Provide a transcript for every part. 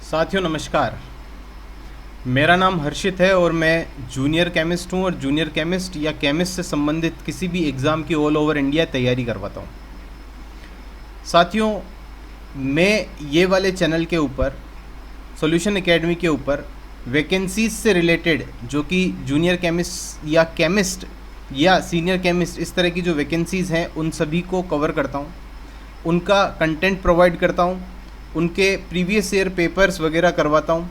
साथियों नमस्कार। मेरा नाम हर्षित है और मैं जूनियर केमिस्ट हूँ और जूनियर केमिस्ट या केमिस्ट से संबंधित किसी भी एग्ज़ाम की ऑल ओवर इंडिया तैयारी करवाता हूँ। साथियों, मैं ये वाले चैनल के ऊपर सॉल्यूशन एकेडमी के ऊपर वैकेंसीज से रिलेटेड जो कि जूनियर केमिस्ट या केमिस्ट या सीनियर केमिस्ट इस तरह की जो वैकेंसीज़ हैं उन सभी को कवर करता हूँ, उनका कंटेंट प्रोवाइड करता हूँ, उनके प्रीवियस ईयर पेपर्स वगैरह करवाता हूँ।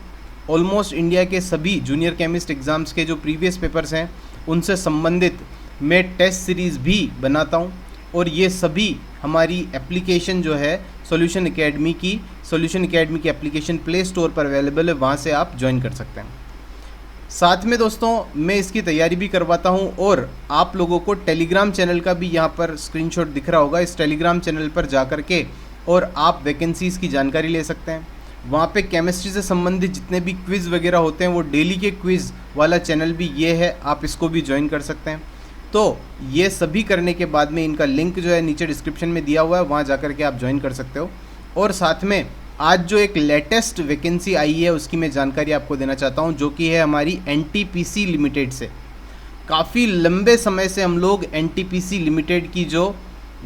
ऑलमोस्ट इंडिया के सभी जूनियर केमिस्ट एग्ज़ाम्स के जो प्रीवियस पेपर्स हैं उनसे संबंधित मैं टेस्ट सीरीज़ भी बनाता हूँ और ये सभी हमारी एप्लीकेशन जो है सॉल्यूशन एकेडमी की एप्लीकेशन प्ले स्टोर पर अवेलेबल है, वहाँ से आप ज्वाइन कर सकते हैं। साथ में दोस्तों मैं इसकी तैयारी भी करवाता हूँ और आप लोगों को टेलीग्राम चैनल का भी यहाँ पर स्क्रीनशॉट दिख रहा होगा। इस टेलीग्राम चैनल पर जा कर के और आप वैकेंसीज़ की जानकारी ले सकते हैं। वहाँ पे केमिस्ट्री से संबंधित जितने भी क्विज़ वगैरह होते हैं वो डेली के क्विज़ वाला चैनल भी ये है, आप इसको भी ज्वाइन कर सकते हैं। तो ये सभी करने के बाद में इनका लिंक जो है नीचे डिस्क्रिप्शन में दिया हुआ है, वहाँ जा कर के आप ज्वाइन कर सकते हो। और साथ में आज जो एक लेटेस्ट वैकेंसी आई है उसकी मैं जानकारी आपको देना चाहता हूँ, जो कि है हमारी एनटीपीसी लिमिटेड से। काफ़ी लंबे समय से हम लोग एनटीपीसी लिमिटेड की जो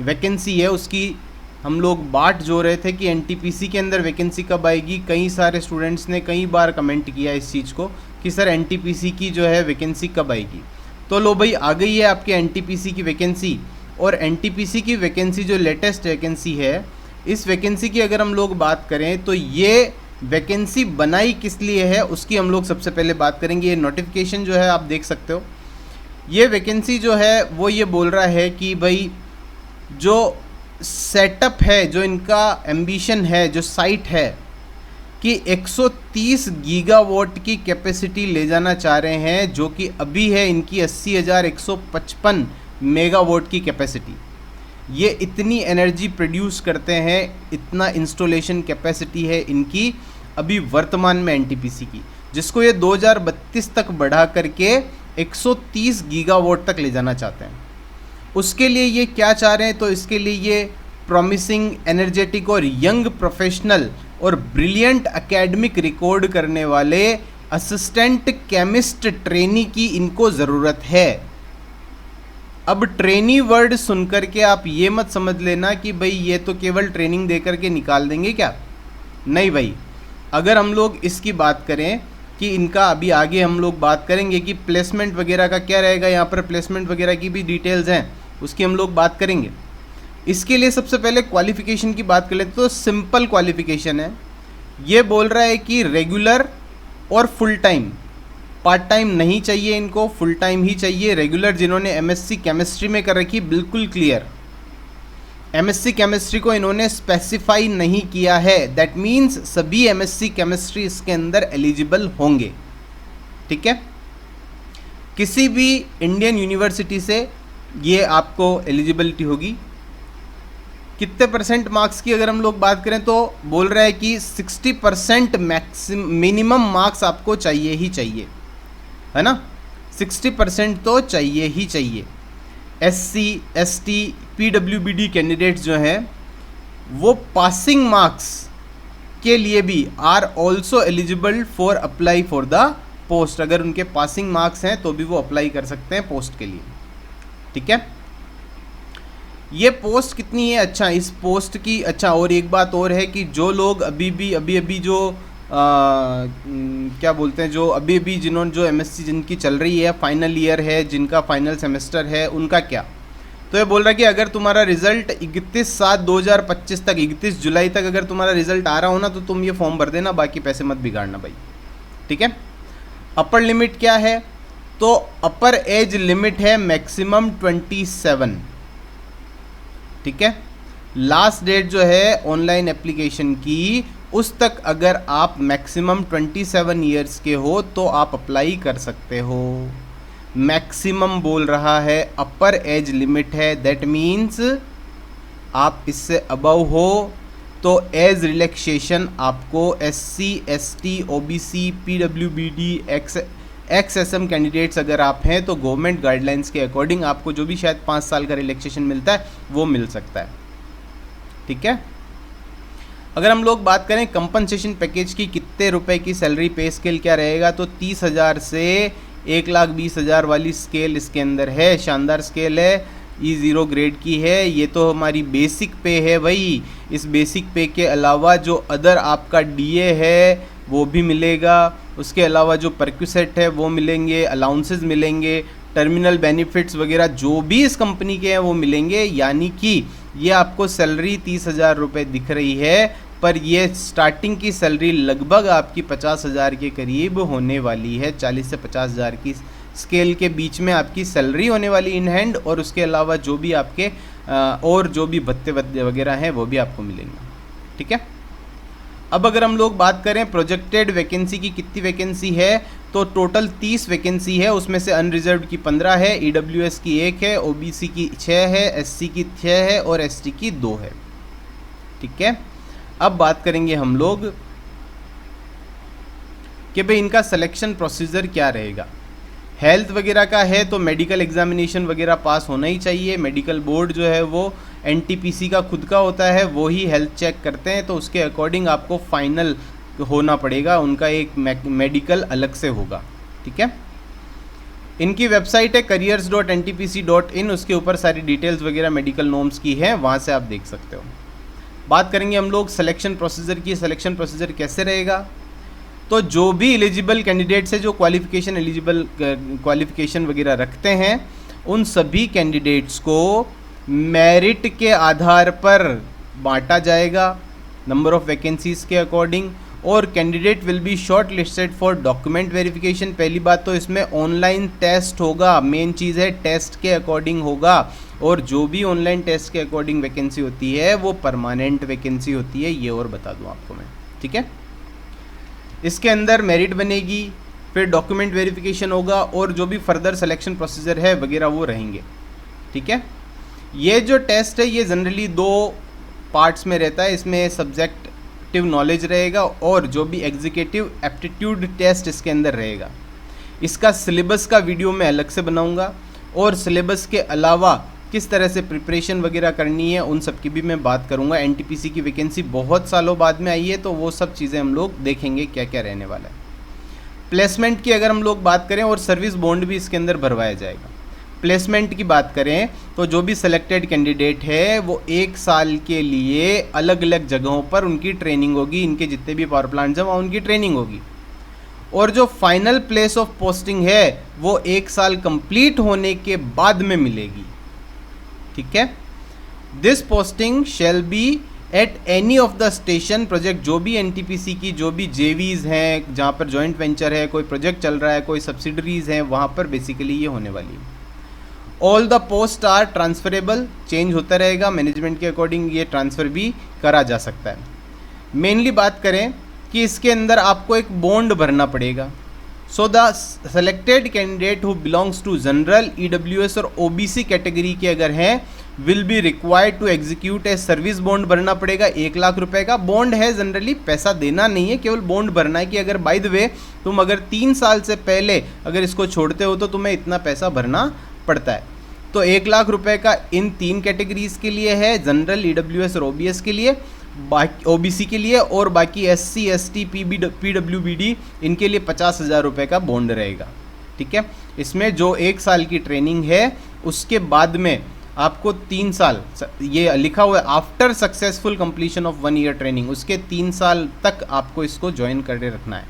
वैकेंसी है उसकी हम लोग बाट जो रहे थे कि एनटीपीसी के अंदर वैकेंसी कब आएगी। कई सारे स्टूडेंट्स ने कई बार कमेंट किया इस चीज़ को कि सर एनटीपीसी की जो है वैकेंसी कब आएगी। तो लो भाई, आ गई है आपके एनटीपीसी की वैकेंसी। और एनटीपीसी की वैकेंसी जो लेटेस्ट वैकेंसी है, इस वैकेंसी की अगर हम लोग बात करें तो ये वैकेंसी बनाई किस लिए है उसकी हम लोग सबसे पहले बात करेंगे। ये नोटिफिकेशन जो है आप देख सकते हो, ये वैकेंसी जो है वो ये बोल रहा है कि भाई जो सेटअप है, जो इनका एम्बिशन है, जो साइट है कि 130 गीगावाट की कैपेसिटी ले जाना चाह रहे हैं, जो कि अभी है इनकी 80,155 मेगावाट की कैपेसिटी। ये इतनी एनर्जी प्रोड्यूस करते हैं, इतना इंस्टॉलेशन कैपेसिटी है इनकी अभी वर्तमान में एनटीपीसी की, जिसको ये 2032 तक बढ़ा करके 130 गीगावाट तक ले जाना चाहते हैं। उसके लिए ये क्या चाह रहे हैं, तो इसके लिए ये प्रॉमिसिंग, एनर्जेटिक और यंग प्रोफेशनल और ब्रिलियंट एकेडमिक रिकॉर्ड करने वाले असिस्टेंट केमिस्ट ट्रेनी की इनको ज़रूरत है। अब ट्रेनी वर्ड सुनकर के आप ये मत समझ लेना कि भाई ये तो केवल ट्रेनिंग दे करके निकाल देंगे क्या। नहीं भाई, अगर हम लोग इसकी बात करें कि इनका अभी आगे हम लोग बात करेंगे कि प्लेसमेंट वगैरह का क्या रहेगा, यहाँ पर प्लेसमेंट वगैरह की भी डिटेल्स हैं, उसकी हम लोग बात करेंगे। इसके लिए सबसे पहले क्वालिफ़िकेशन की बात कर लेते तो सिंपल क्वालिफ़िकेशन है। ये बोल रहा है कि रेगुलर और फुल टाइम, पार्ट टाइम नहीं चाहिए इनको, फुल टाइम ही चाहिए। रेगुलर जिन्होंने एमएससी केमिस्ट्री में कर रखी बिल्कुल क्लियर, एमएससी केमिस्ट्री को इन्होंने स्पेसिफाई नहीं किया है, दैट मीन्स सभी एमएससी केमिस्ट्री इसके अंदर एलिजिबल होंगे। ठीक है, किसी भी इंडियन यूनिवर्सिटी से ये आपको एलिजिबिलिटी होगी। कितने परसेंट मार्क्स की अगर हम लोग बात करें तो बोल रहा है कि 60% मिनिमम मार्क्स आपको चाहिए ही चाहिए, है ना। 60% तो चाहिए ही चाहिए। एससी, एसटी, पीडब्ल्यूबीडी कैंडिडेट्स जो हैं वो पासिंग मार्क्स के लिए भी are also eligible for apply for the post. अगर उनके पासिंग मार्क्स हैं तो भी वो अप्लाई कर सकते हैं पोस्ट के लिए। ठीक है, ये पोस्ट कितनी है, अच्छा इस पोस्ट की, अच्छा और एक बात और है कि जो लोग अभी जो क्या बोलते हैं, जो अभी जिन्होंने जो एमएससी जिनकी चल रही है, फाइनल ईयर है, जिनका फाइनल सेमेस्टर है, उनका क्या। तो ये बोल रहा है कि अगर तुम्हारा रिजल्ट 31/7/2025 तक, 31 जुलाई तक अगर तुम्हारा रिजल्ट आ रहा हो ना तो तुम ये फॉर्म भर देना, बाकी पैसे मत बिगाड़ना भाई। ठीक है, अपर लिमिट क्या है, तो अपर एज लिमिट है मैक्सिमम 27। ठीक है, लास्ट डेट जो है ऑनलाइन एप्लीकेशन की उस तक अगर आप मैक्सिमम 27 ईयर्स के हो तो आप अप्लाई कर सकते हो। मैक्सिमम बोल रहा है, अपर एज लिमिट है, दैट मीन्स आप इससे अबव हो तो एज रिलैक्सेशन आपको SC, ST, OBC, PWBD, XSM candidates अगर आप हैं तो गवर्नमेंट गाइडलाइंस के अकॉर्डिंग आपको जो भी शायद 5 साल का रिलैक्सेशन मिलता है वो मिल सकता है। ठीक है, अगर हम लोग बात करें कंपनसेशन पैकेज की, कितने रुपए की सैलरी पे स्केल क्या रहेगा, तो 30,000 से 1,20,000 वाली स्केल इसके अंदर है। शानदार स्केल है, E0 ग्रेड की है। ये तो हमारी बेसिक पे है भाई। इस बेसिक पे के अलावा जो अदर आपका DA है वो भी मिलेगा, उसके अलावा जो परक्यूसेट है वो मिलेंगे, अलाउंसेस मिलेंगे, टर्मिनल बेनिफिट्स वगैरह जो भी इस कंपनी के हैं वो मिलेंगे। यानी कि ये आपको सैलरी 30,000 रुपये दिख रही है, पर ये स्टार्टिंग की सैलरी लगभग आपकी 50,000 के करीब होने वाली है। 40 से 50,000 की स्केल के बीच में आपकी सैलरी होने वाली इन हैंड, और उसके अलावा जो भी आपके और जो भी भत्ते वगैरह हैं वो भी आपको मिलेंगे। ठीक है। अब अगर हम लोग बात करें प्रोजेक्टेड वैकेंसी की, कितनी वैकेंसी है, तो टोटल 30 वैकेंसी है। उसमें से अनरिजर्व्ड की 15 है, EWS की 1 है, OBC की 6 है, SC की 6 है और ST की 2 है। ठीक है। अब बात करेंगे हम लोग कि भाई इनका सिलेक्शन प्रोसीजर क्या रहेगा। हेल्थ वगैरह का है तो मेडिकल एग्जामिनेशन वगैरह पास होना ही चाहिए। मेडिकल बोर्ड जो है वो NTPC का खुद का होता है, वो ही हेल्थ चेक करते हैं, तो उसके अकॉर्डिंग आपको फाइनल होना पड़ेगा। उनका एक मेडिकल अलग से होगा। ठीक है। इनकी वेबसाइट है careers.ntpc.in, उसके ऊपर सारी डिटेल्स वगैरह मेडिकल नॉर्म्स की है, वहाँ से आप देख सकते हो। बात करेंगे हम लोग सिलेक्शन प्रोसीजर की। सिलेक्शन प्रोसीजर कैसे रहेगा, तो जो भी एलिजिबल कैंडिडेट्स है, जो क्वालिफिकेशन वगैरह रखते हैं, उन सभी कैंडिडेट्स को मेरिट के आधार पर बांटा जाएगा नंबर ऑफ वैकेंसीज के अकॉर्डिंग, और candidate will be short listed for document verification. पहली बात तो इसमें ऑनलाइन टेस्ट होगा, मेन चीज़ है, टेस्ट के अकॉर्डिंग होगा, और जो भी ऑनलाइन टेस्ट के अकॉर्डिंग वैकेंसी होती है वो परमानेंट वैकेंसी होती है, ये और बता दूं आपको मैं। ठीक है। इसके अंदर मेरिट बनेगी, फिर डॉक्यूमेंट वेरिफिकेशन होगा, और जो भी फर्दर सिलेक्शन प्रोसीजर है वगैरह वो रहेंगे। ठीक है। ये जो टेस्ट है ये जनरली 2 पार्ट्स में रहता है। इसमें सब्जेक्टिव नॉलेज रहेगा और जो भी एग्जीक्यूटिव एप्टीट्यूड टेस्ट इसके अंदर रहेगा। इसका सिलेबस का वीडियो मैं अलग से बनाऊंगा, और सिलेबस के अलावा किस तरह से प्रिपरेशन वगैरह करनी है उन सब की भी मैं बात करूंगा। NTPC की वैकेंसी बहुत सालों बाद में आई है, तो वो सब चीज़ें हम लोग देखेंगे क्या क्या रहने वाला है। प्लेसमेंट की अगर हम लोग बात करें, और सर्विस बॉन्ड भी इसके अंदर भरवाया जाएगा। प्लेसमेंट की बात करें तो जो भी सिलेक्टेड कैंडिडेट है वो 1 साल के लिए अलग अलग जगहों पर उनकी ट्रेनिंग होगी। इनके जितने भी पावर प्लांट्स हैं वहाँ उनकी ट्रेनिंग होगी, और जो फाइनल प्लेस ऑफ पोस्टिंग है वो 1 साल कंप्लीट होने के बाद में मिलेगी। ठीक है। This posting shall be at any of the station project. जो भी NTPC की जो भी JVs हैं, जहाँ पर जॉइंट वेंचर है, कोई प्रोजेक्ट चल रहा है, कोई सब्सिडरीज हैं, वहाँ पर बेसिकली ये होने वाली है। All the post are transferable, change होता रहेगा, मैनेजमेंट के अकॉर्डिंग ये ट्रांसफ़र भी करा जा सकता है। मेनली बात करें कि इसके अंदर आपको एक बॉन्ड भरना पड़ेगा। So the selected candidate who belongs to general, EWS और OBC कैटेगरी के अगर हैं, will be required to execute a service bond भरना पड़ेगा। 1 लाख रुपए का बॉन्ड है, जनरली पैसा देना नहीं है, केवल बॉन्ड भरना है कि अगर बाय द वे तुम अगर 3 साल से पहले अगर इसको छोड़ते हो तो तुम्हें इतना पैसा भरना पड़ता है। तो 1 लाख रुपए का इन 3 कैटेगरीज के लिए है, जनरल, EWS और OBS के लिए, बाकी OBC के लिए, और बाकी SC, ST, PWBD इनके लिए 50,000 रुपये का बॉन्ड रहेगा। ठीक है। इसमें जो 1 साल की ट्रेनिंग है उसके बाद में आपको 3 साल, ये लिखा हुआ है after successful completion of 1 ear training, उसके 3 साल तक आपको इसको ज्वाइन करके रखना है।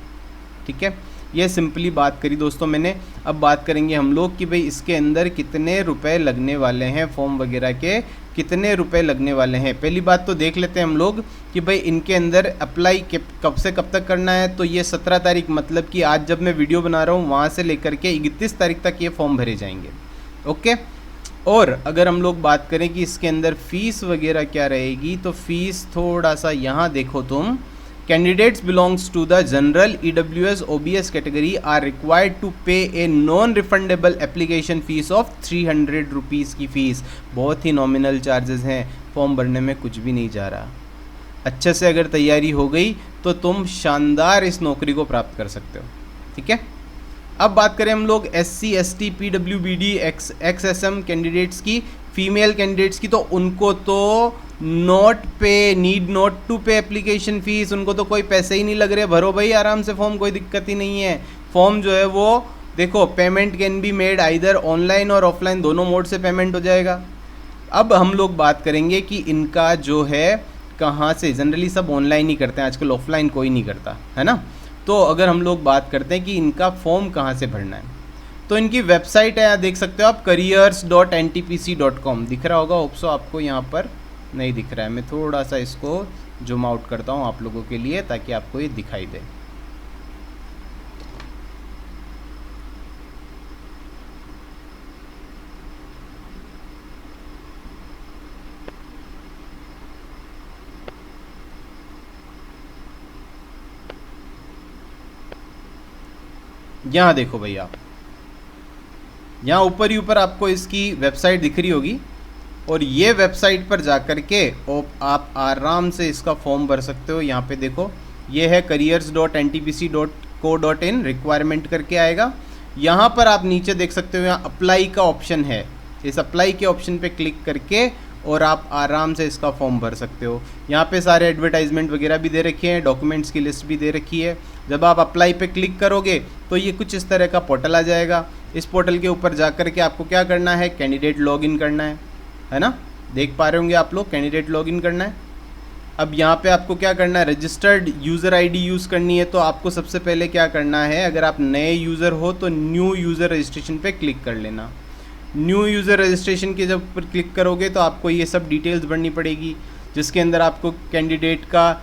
ठीक है। ये सिंपली बात करी दोस्तों मैंने। अब बात करेंगे हम लोग कि भाई इसके अंदर कितने रुपए लगने वाले हैं, फॉर्म वगैरह के कितने रुपए लगने वाले हैं। पहली बात तो देख लेते हैं हम लोग कि भाई इनके अंदर अप्लाई कब से कब तक करना है। तो ये 17 तारीख, मतलब कि आज जब मैं वीडियो बना रहा हूँ वहाँ से लेकर के 31 तारीख तक ये फॉर्म भरे जाएंगे। ओके। और अगर हम लोग बात करें कि इसके अंदर फ़ीस वगैरह क्या रहेगी, तो फीस थोड़ा सा यहाँ देखो तुम, candidates belongs to the general, EWS, OBS category are required to pay a non refundable application fees of 300 rupees की फ़ीस। बहुत ही नॉमिनल चार्जेस हैं, फॉर्म भरने में कुछ भी नहीं जा रहा। अच्छे से अगर तैयारी हो गई तो तुम शानदार इस नौकरी को प्राप्त कर सकते हो। ठीक है। अब बात करें हम लोग SC, ST, PWBD, XSM candidates की, फीमेल कैंडिडेट्स की, तो उनको तो नीड नॉट टू पे एप्लीकेशन फीस, उनको तो कोई पैसे ही नहीं लग रहे, भरो भाई आराम से फॉर्म, कोई दिक्कत ही नहीं है। फॉर्म जो है वो देखो, payment can be made either online और ऑफलाइन, दोनों मोड से पेमेंट हो जाएगा। अब हम लोग बात करेंगे कि इनका जो है कहाँ से, जनरली सब ऑनलाइन ही करते हैं आजकल, ऑफलाइन कोई नहीं करता है ना। तो अगर हम लोग बात करते हैं कि इनका फॉर्म कहाँ से भरना है, तो इनकी वेबसाइट है, देख सकते हो आप, careers.ntpc.com दिख रहा होगा ऑप्शो आपको, यहाँ पर नहीं दिख रहा है, मैं थोड़ा सा इसको जूम आउट करता हूँ आप लोगों के लिए ताकि आपको ये दिखाई दे। यहाँ देखो भैया, यहाँ ऊपर ही ऊपर आपको इसकी वेबसाइट दिख रही होगी, और ये वेबसाइट पर जा कर के आप आराम से इसका फॉर्म भर सकते हो। यहाँ पे देखो, ये है careers.ntpc.co.in, रिक्वायरमेंट करके आएगा। यहाँ पर आप नीचे देख सकते हो, यहाँ अप्लाई का ऑप्शन है, इस अप्लाई के ऑप्शन पे क्लिक करके और आप आराम से इसका फॉर्म भर सकते हो। यहाँ पे सारे एडवर्टाइजमेंट वगैरह भी दे रखे हैं, डॉक्यूमेंट्स की लिस्ट भी दे रखी है। जब आप अप्लाई पे क्लिक करोगे तो ये कुछ इस तरह का पोर्टल आ जाएगा। इस पोर्टल के ऊपर जा कर के आपको क्या करना है, कैंडिडेट लॉगिन करना है ना, देख पा रहे होंगे आप लोग, कैंडिडेट लॉगिन करना है। अब यहाँ पे आपको क्या करना है, रजिस्टर्ड यूज़र आईडी यूज़ करनी है। तो आपको सबसे पहले क्या करना है, अगर आप नए यूज़र हो तो न्यू यूज़र रजिस्ट्रेशन पे क्लिक कर लेना। न्यू यूज़र रजिस्ट्रेशन के जब पर क्लिक करोगे तो आपको ये सब डिटेल्स भरनी पड़ेगी, जिसके अंदर आपको कैंडिडेट का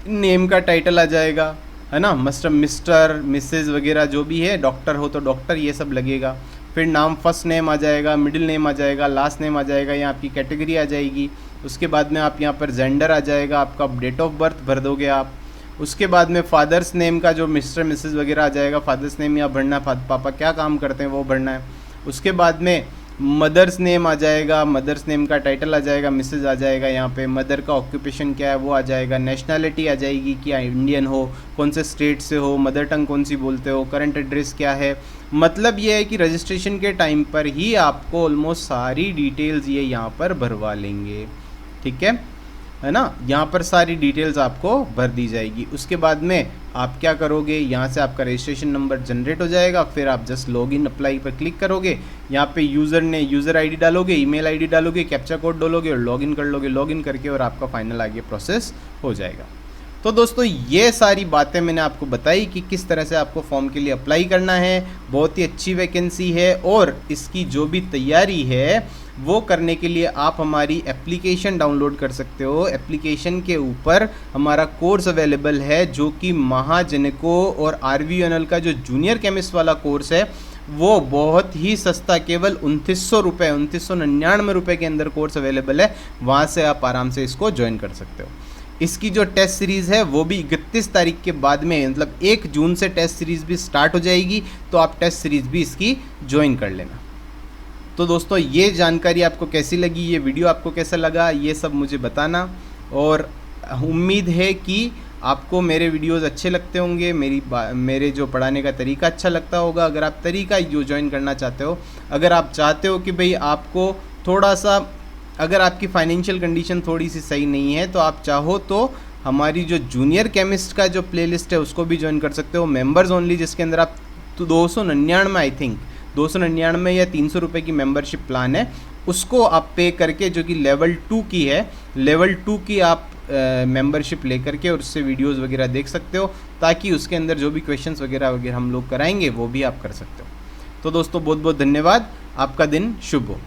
नेम का टाइटल आ जाएगा, है ना, मिस्टर मिसेज़ वगैरह जो भी है, डॉक्टर हो तो डॉक्टर, ये सब लगेगा। फिर नाम, फर्स्ट नेम आ जाएगा, मिडिल नेम आ जाएगा, लास्ट नेम आ जाएगा, यहाँ आपकी कैटेगरी आ जाएगी। उसके बाद में आप यहाँ पर जेंडर आ जाएगा, आपका डेट ऑफ बर्थ भर दोगे आप। उसके बाद में फादर्स नेम का जो मिस्टर मिसेज़ वगैरह आ जाएगा, फादर्स नेम यहाँ भरना है, पापा क्या काम करते हैं वो भरना है। उसके बाद में मदर्स नेम आ जाएगा, मदर्स नेम का टाइटल आ जाएगा, मिसेज आ जाएगा, यहाँ पे मदर का ऑक्यूपेशन क्या है वो आ जाएगा, नेशनैलिटी आ जाएगी कि इंडियन हो, कौन से स्टेट से हो, मदर टंग कौन सी बोलते हो, करंट एड्रेस क्या है। मतलब ये है कि रजिस्ट्रेशन के टाइम पर ही आपको ऑलमोस्ट सारी डिटेल्स ये यहाँ पर भरवा लेंगे, ठीक है ना। यहाँ पर सारी डिटेल्स आपको भर दी जाएगी। उसके बाद में आप क्या करोगे, यहाँ से आपका रजिस्ट्रेशन नंबर जनरेट हो जाएगा। फिर आप जस्ट लॉगिन अप्लाई पर क्लिक करोगे, यहाँ पे यूज़र आईडी डालोगे, ईमेल आईडी डालोगे, कैप्चा कोड डालोगे और लॉगिन कर लोगे। लॉगिन करके और आपका फाइनल आगे प्रोसेस हो जाएगा। तो दोस्तों ये सारी बातें मैंने आपको बताई कि किस तरह से आपको फॉर्म के लिए अप्लाई करना है। बहुत ही अच्छी वैकेंसी है और इसकी जो भी तैयारी है वो करने के लिए आप हमारी एप्लीकेशन डाउनलोड कर सकते हो। एप्लीकेशन के ऊपर हमारा कोर्स अवेलेबल है जो कि महाजनको और RVNL का जो जूनियर केमिस्ट वाला कोर्स है वो बहुत ही सस्ता, केवल 2900 रुपये, 2999 रुपये के अंदर कोर्स अवेलेबल है। वहाँ से आप आराम से इसको ज्वाइन कर सकते हो। इसकी जो टेस्ट सीरीज़ है वो भी 31 तारीख के बाद में, मतलब 1 जून से टेस्ट सीरीज़ भी स्टार्ट हो जाएगी, तो आप टेस्ट सीरीज़ भी इसकी ज्वाइन कर लेना। तो दोस्तों ये जानकारी आपको कैसी लगी, ये वीडियो आपको कैसा लगा, ये सब मुझे बताना। और उम्मीद है कि आपको मेरे वीडियोस अच्छे लगते होंगे, मेरे जो पढ़ाने का तरीका अच्छा लगता होगा। अगर आप तरीका जो ज्वाइन करना चाहते हो, अगर आप चाहते हो कि भाई आपको थोड़ा सा, अगर आपकी फाइनेंशियल कंडीशन थोड़ी सी सही नहीं है तो आप चाहो तो हमारी जो जूनियर केमिस्ट का जो प्लेलिस्ट है उसको भी ज्वाइन कर सकते हो, मेंबर्स ओनली, जिसके अंदर आप तो 299 आई थिंक 299 या 300 रुपये की मेंबरशिप प्लान है, उसको आप पे करके, जो कि लेवल 2 की है, लेवल 2 की आप मेंबरशिप लेकर के और उससे वीडियोस वगैरह देख सकते हो, ताकि उसके अंदर जो भी क्वेश्चंस वगैरह हम लोग कराएंगे वो भी आप कर सकते हो। तो दोस्तों बहुत बहुत धन्यवाद, आपका दिन शुभ हो।